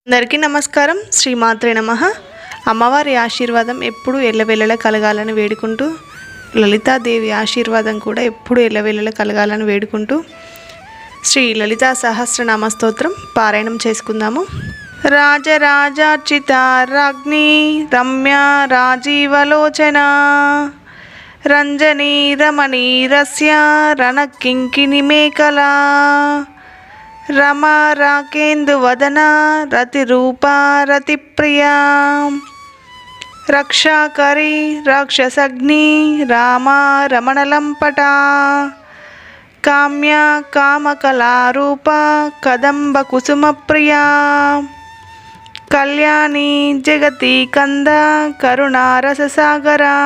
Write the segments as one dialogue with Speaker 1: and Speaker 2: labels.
Speaker 1: అందరికీ నమస్కారం. శ్రీమాత్రే నమః. అమ్మవారి ఆశీర్వాదం ఎప్పుడు ఎల్లవేళలా కలగాలని వేడుకుంటూ, లలితాదేవి ఆశీర్వాదం కూడా ఎప్పుడు ఎల్లవేళలా కలగాలని వేడుకుంటూ శ్రీ లలితా సహస్రనామ స్తోత్రం పారాయణం చేసుకుందాము. రాజరాజార్చిత రాజ్ఞి రమ్య రాజీవలోచన రంజనీ రమణీరస్య రణకింకిణి మేకలా रमा राकेन्दुवदना रतिरूपा रतिप्रिया रक्षाकरी राक्षसग्नि रामा रमणलंपटा काम्या कामकलारूपा कदम्बकुसुमप्रिया कल्याणी जगती कंद करुणारससागरा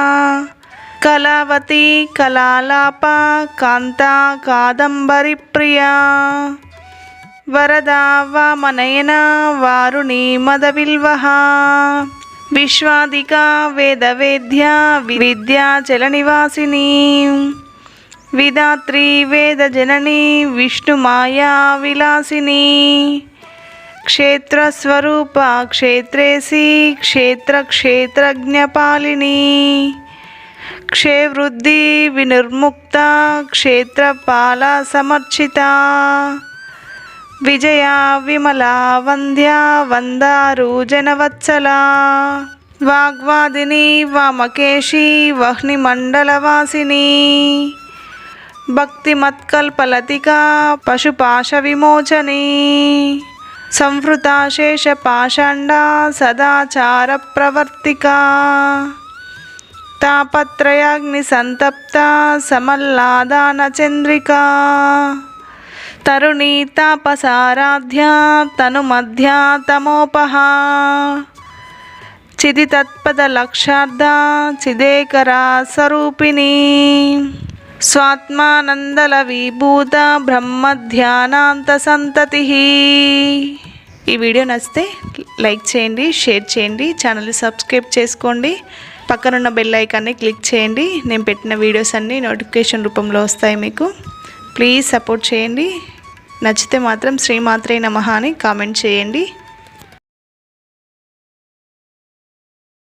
Speaker 1: कलावती कलालापा कांता कादंबरी प्रिया वरदा वामनयना वारुणी मदविल्वः विश्वादिका वेदवेद्या विद्याचलनिवासिनी विधात्री वेदजननी विष्णुमाया विलासिनी क्षेत्रस्वरूपा क्षेत्रेसी क्षेत्रक्षेत्रज्ञपालिनी क्षेवृद्धि विनिर्मुक्ता क्षेत्रपाला समर्चिता विजया विमला वंद्या वंदारू जनवत्सला वाग्वादिनी वामकेशी वह्निमण्डलवासिनी भक्तिमत्कल्पलतिका पशुपाशविमोचनी संवृता शेषपाषाण्डा सदाचारप्रवर्तिका तापत्रयाग्निसन्तप्ता समल्लादानचन्द्रिका तरुणी तापसाराध्या तनुमध्या तमोपहा चिदितत्पदलक्षार्धा चिदेकरा स्वरूपिणी स्वात्मानंदलविभूत ब्रह्मध्यानांत संतति। ఈ వీడియో నచ్చితే లైక్ చేయండి, షేర్ చేయండి, ఛానల్ని సబ్స్క్రైబ్ చేసుకోండి, పక్కనున్న బెల్ ఐకాన్ని క్లిక్ చేయండి. నేను పెట్టిన వీడియోస్ అన్నీ నోటిఫికేషన్ రూపంలో వస్తాయి మీకు. ప్లీజ్ సపోర్ట్ చేయండి. నచ్చితే మాత్రం శ్రీమాత్రే నమః అని కామెంట్ చేయండి.